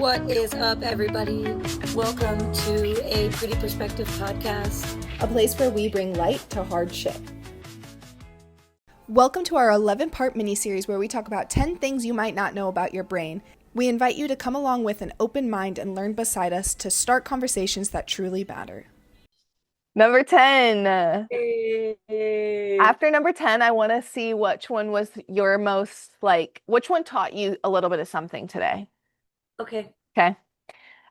What is up, everybody? Welcome to a Pretty Perspective podcast. A place where we bring light to hard shit. Welcome to our 11-part mini-series where we talk about 10 things you might not know about your brain. We invite you to come along with an open mind and learn beside us to start conversations that truly matter. Number 10. Hey. After number 10, I want to see which one was your most, which one taught you a little bit of something today. Okay.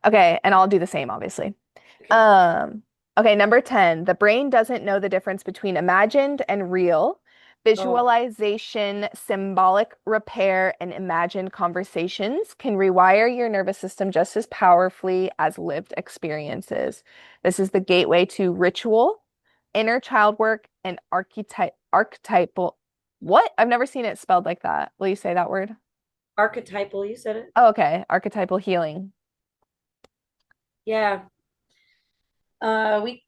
Okay, and I'll do the same, obviously. Okay, number 10. The brain doesn't know the difference between imagined and real. Visualization, symbolic repair, and imagined conversations can rewire your nervous system just as powerfully as lived experiences. This is the gateway to ritual, inner child work, and archetypal. What? I've never seen it spelled like that. Will you say that word? Archetypal, you said it? Oh, okay. Archetypal healing. Yeah. We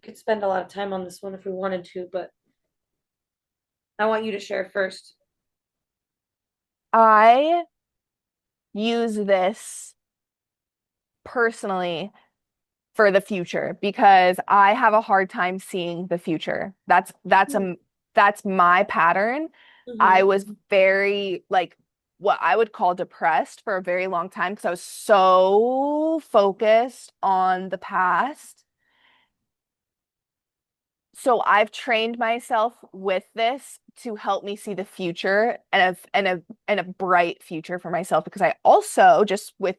could spend a lot of time on this one if we wanted to, but I want you to share first. I use this personally for the future because I have a hard time seeing the future. That's my pattern. I was very what I would call depressed for a very long time because I was so focused on the past. So I've trained myself with this to help me see the future and a bright future for myself, because I also, just with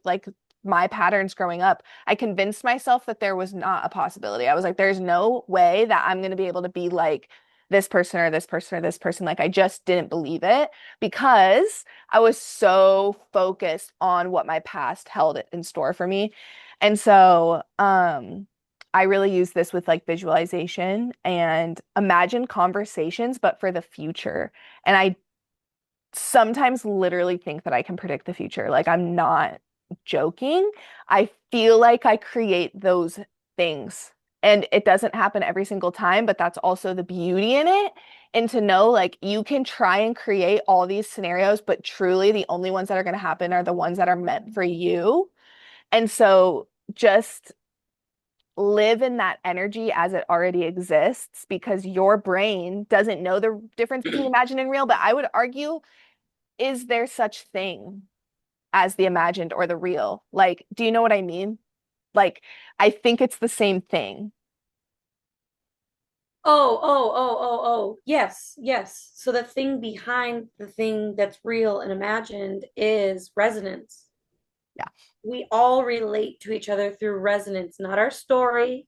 my patterns growing up, I convinced myself that there was not a possibility. I was like, there's no way that I'm going to be able to be like this person or this person or this person. I just didn't believe it because I was so focused on what my past held in store for me. And so, I really use this with visualization and imagine conversations, but for the future. And I sometimes literally think that I can predict the future. I'm not joking. I feel like I create those things, and it doesn't happen every single time, but that's also the beauty in it. And to know you can try and create all these scenarios, but truly the only ones that are going to happen are the ones that are meant for you. And so just live in that energy as it already exists, because your brain doesn't know the difference between imagined and real. But I would argue, is there such thing as the imagined or the real? Do you know what I mean? I think it's the same thing. Oh. Yes. So the thing behind the thing that's real and imagined is resonance. Yeah. We all relate to each other through resonance, not our story,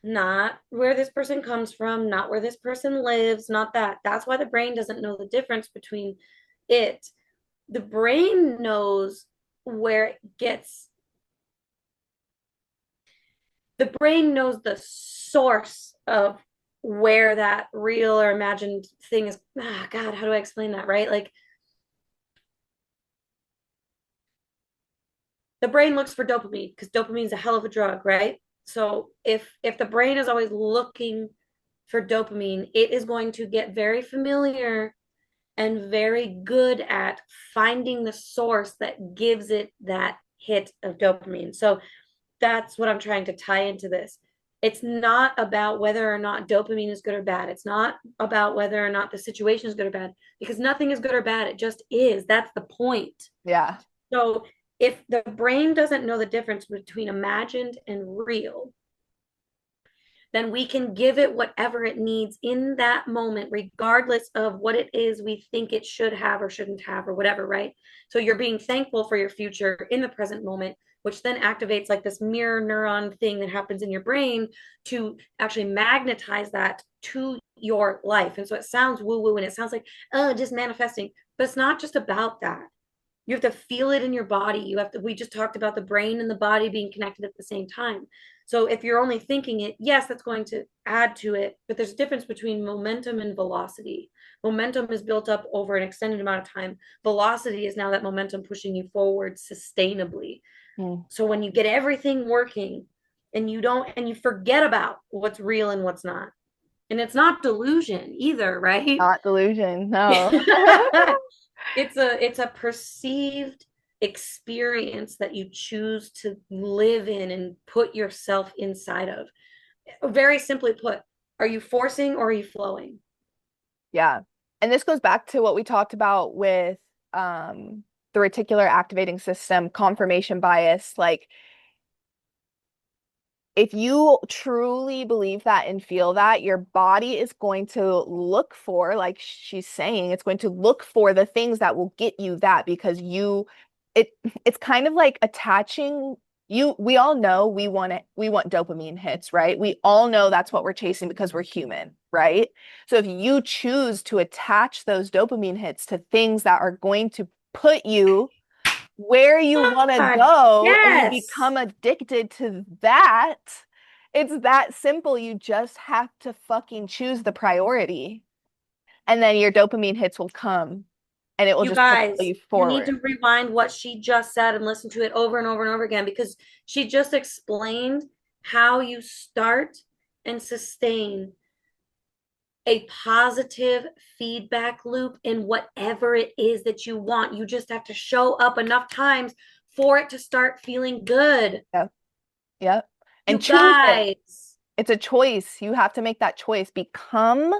not where this person comes from, not where this person lives, not that. That's why the brain doesn't know the difference between it. The brain knows where it gets, the brain knows the source of where that real or imagined thing is. God, how do I explain that, right? The brain looks for dopamine because dopamine is a hell of a drug, right? So if the brain is always looking for dopamine, it is going to get very familiar and very good at finding the source that gives it that hit of dopamine. So that's what I'm trying to tie into this. It's not about whether or not dopamine is good or bad. It's not about whether or not the situation is good or bad, because nothing is good or bad. It just is. That's the point. Yeah. So if the brain doesn't know the difference between imagined and real, then we can give it whatever it needs in that moment, regardless of what it is we think it should have or shouldn't have or whatever, right? So you're being thankful for your future in the present moment, which then activates this mirror neuron thing that happens in your brain to actually magnetize that to your life. And so it sounds woo-woo and it sounds like, oh, just manifesting, but it's not just about that. You have to feel it in your body. We just talked about the brain and the body being connected at the same time. So if you're only thinking it, yes, that's going to add to it, but there's a difference between momentum and velocity. Momentum is built up over an extended amount of time. Velocity is now that momentum pushing you forward sustainably. So when you get everything working and you forget about what's real and what's not, and it's not delusion either, right? Not delusion, no. It's a perceived experience that you choose to live in and put yourself inside of. Very simply put, are you forcing or are you flowing? Yeah. And this goes back to what we talked about with the reticular activating system, confirmation bias. Like, if you truly believe that and feel that, your body is going to look for, like she's saying, it's going to look for the things that will get you that because it it's kind of like attaching we all know we want dopamine hits, right? We all know that's what we're chasing because we're human, right? So if you choose to attach those dopamine hits to things that are going to put you where you want to God, go and you yes. become addicted to that, it's that simple. You just have to fucking choose the priority. And then your dopamine hits will come and it will You just propel guys, you you need forward. to rewind what she just said and listen to it over and over and over again because she just explained how you start and sustain a positive feedback loop in whatever it is that you want. You just have to show up enough times for it to start feeling good. Yep. Yep. You And choose it. guys. It's a choice. You have to make that choice. Become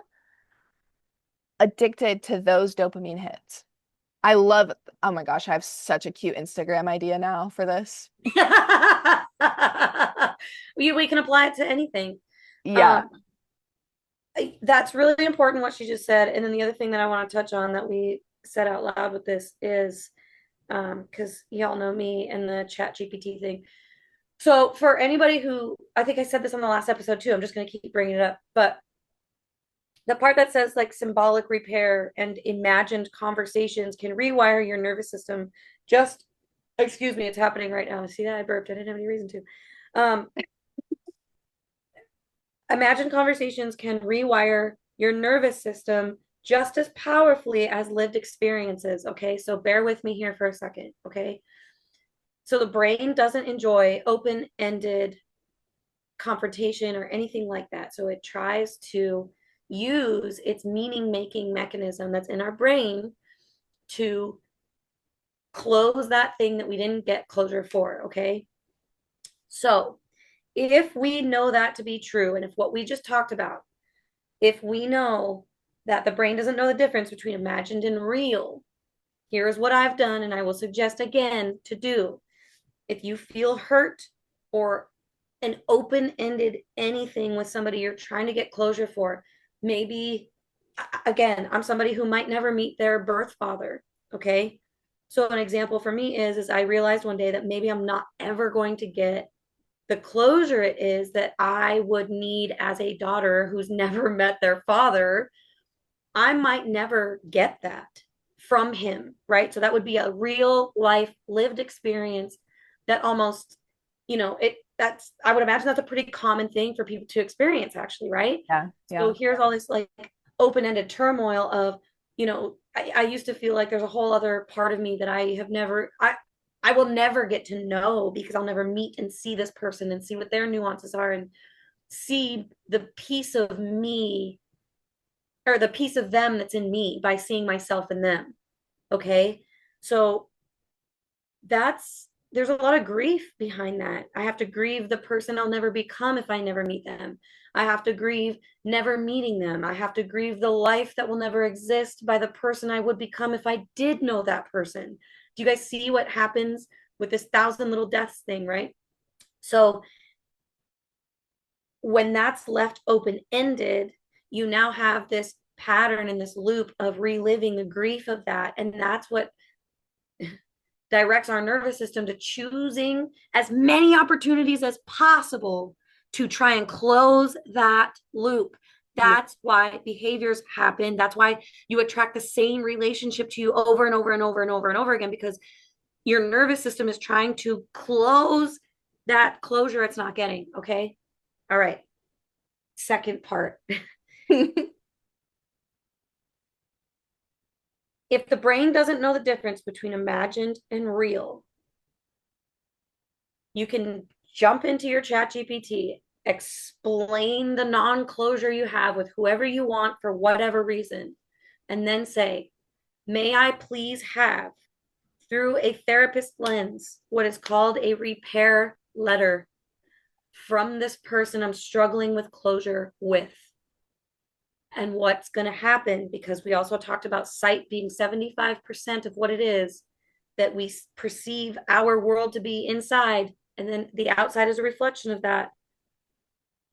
addicted to those dopamine hits. I love, oh my gosh, I have such a cute Instagram idea now for this. We can apply it to anything. Yeah. Um, that's really important what she just said. And then the other thing that I want to touch on that we said out loud with this is because y'all know me and the chat GPT thing. So for anybody who, I think I said this on the last episode too, I'm just going to keep bringing it up, but the part that says like symbolic repair and imagined conversations can rewire your nervous system. Just, excuse me, it's happening right now. See that? I burped. I didn't have any reason to. Imagined conversations can rewire your nervous system just as powerfully as lived experiences. Okay, so bear with me here for a second. Okay, so the brain doesn't enjoy open ended confrontation or anything like that. So it tries to use its meaning making mechanism that's in our brain to close that thing that we didn't get closure for. Okay. So if we know that to be true, and if what we just talked about, if we know that the brain doesn't know the difference between imagined and real, here's what I've done, and I will suggest again to do. If you feel hurt or an open ended anything with somebody you're trying to get closure for, maybe, again, I'm somebody who might never meet their birth father. Okay. So, an example for me is I realized one day that maybe I'm not ever going to get the closure it is that I would need as a daughter who's never met their father. I might never get that from him, right? So that would be a real life lived experience that almost, it that's I would imagine that's a pretty common thing for people to experience actually, right? Yeah. So Yeah. here's all this like open-ended turmoil of, I used to feel like there's a whole other part of me that I will never get to know because I'll never meet and see this person and see what their nuances are and see the piece of me or the piece of them that's in me by seeing myself in them. Okay. So there's a lot of grief behind that. I have to grieve the person I'll never become if I never meet them. I have to grieve never meeting them. I have to grieve the life that will never exist by the person I would become if I did know that person. Do you guys see what happens with this thousand little deaths thing, right? So when that's left open ended, you now have this pattern and this loop of reliving the grief of that. And that's what directs our nervous system to choosing as many opportunities as possible to try and close that loop. Yeah. That's why behaviors happen. That's why you attract the same relationship to you over and over and over and over and over again because your nervous system is trying to close that closure it's not getting. Okay. All right. Second part. If the brain doesn't know the difference between imagined and real, you can jump into your chat GPT, explain the non-closure you have with whoever you want for whatever reason, and then say, may I please have through a therapist lens what is called a repair letter from this person I'm struggling with closure with. And what's going to happen, because we also talked about sight being 75% of what it is, that we perceive our world to be inside, and then the outside is a reflection of that.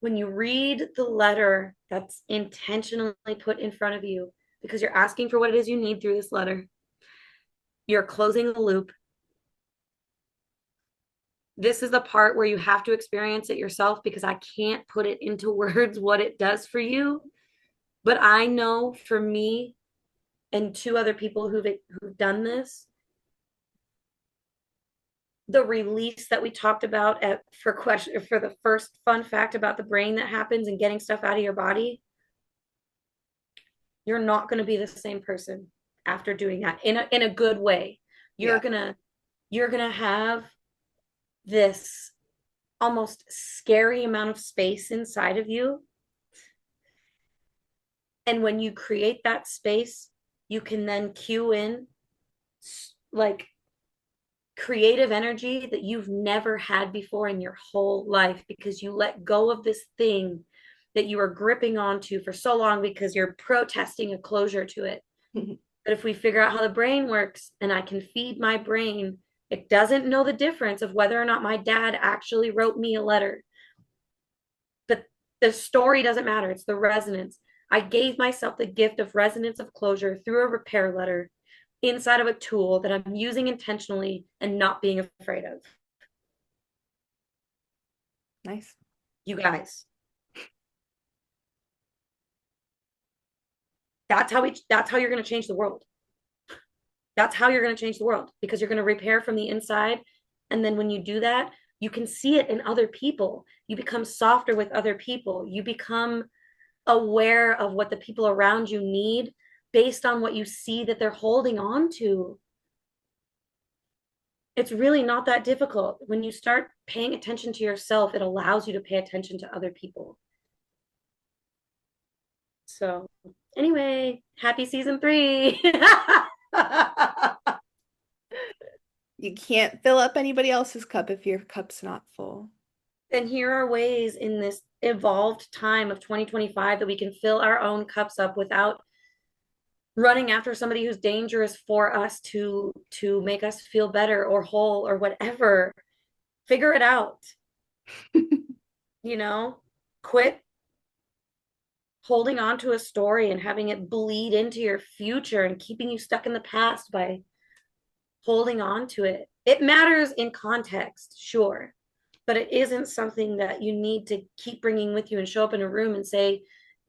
When you read the letter that's intentionally put in front of you, because you're asking for what it is you need through this letter, you're closing the loop. This is the part where you have to experience it yourself, because I can't put it into words what it does for you. But I know for me and two other people who've done this, the release that we talked about for the first fun fact about the brain that happens and getting stuff out of your body, you're not going to be the same person after doing that in a good way. You're Yeah. going to you're going to have this almost scary amount of space inside of you. And when you create that space, you can then cue in like creative energy that you've never had before in your whole life, because you let go of this thing that you are gripping onto for so long because you're protesting a closure to it. But if we figure out how the brain works and I can feed my brain, it doesn't know the difference of whether or not my dad actually wrote me a letter. But the story doesn't matter. It's the resonance. I gave myself the gift of resonance of closure through a repair letter inside of a tool that I'm using intentionally and not being afraid of. Nice. You guys, that's how you're going to change the world. That's how you're going to change the world, because you're going to repair from the inside. And then when you do that, you can see it in other people. You become softer with other people. You become aware of what the people around you need based on what you see that they're holding on to. It's really not that difficult. When you start paying attention to yourself, it allows you to pay attention to other people. So, anyway, happy season 3. You can't fill up anybody else's cup if your cup's not full. And here are ways in this evolved time of 2025 that we can fill our own cups up without running after somebody who's dangerous for us to make us feel better or whole or whatever. Figure it out. You know, quit holding on to a story and having it bleed into your future and keeping you stuck in the past by holding on to it. It matters in context, sure, but it isn't something that you need to keep bringing with you and show up in a room and say,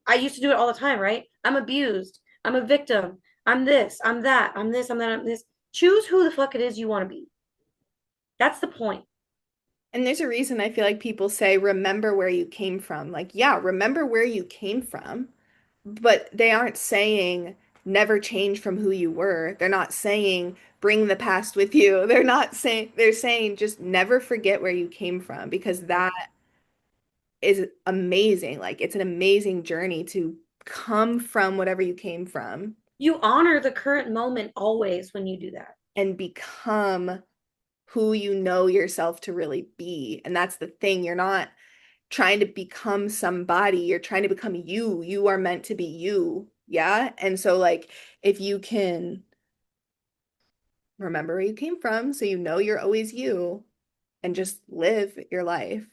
I used to do it all the time, right? I'm abused. I'm a victim. I'm this. I'm that. I'm this. I'm that. I'm this. Choose who the fuck it is you want to be. That's the point. And there's a reason I feel like people say, remember where you came from. Like, yeah, remember where you came from, but they aren't saying never change from who you were. They're not saying bring the past with you. They're saying just never forget where you came from, because that is amazing. Like, it's an amazing journey to come from whatever you came from You honor the current moment always when you do that. and become who you know yourself to really be. And that's the thing. You're not trying to become somebody, you're trying to become you. You are meant to be you. Yeah. And so, like, if you can remember where you came from, so you know you're always you, and just live your life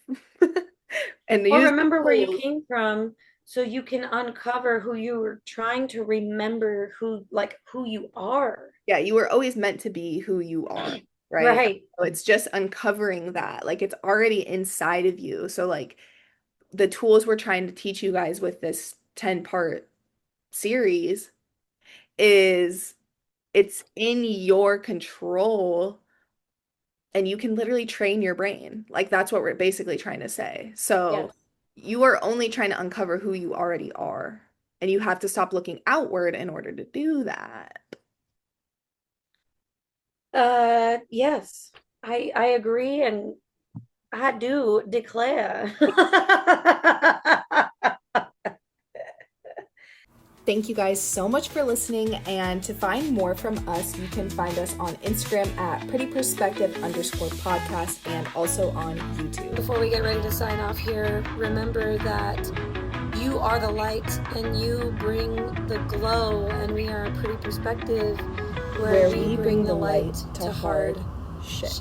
and Or use remember where you tools. came from so you can uncover who you were trying to remember, who you are. Yeah, you were always meant to be who you are, right? Right. So it's just uncovering that. Like, it's already inside of you. So, like, the tools we're trying to teach you guys with this 10-part series is it's in your control, and you can literally train your brain. Like, that's what we're basically trying to say. So Yes. you are only trying to uncover who you already are, and you have to stop looking outward in order to do that. Yes. I agree, and I do declare. Thank you guys so much for listening, and to find more from us, you can find us on Instagram at prettyperspective_podcast and also on YouTube. Before we get ready to sign off here, remember that you are the light and you bring the glow, and we are a Pretty Perspective where we bring the light to hard shit.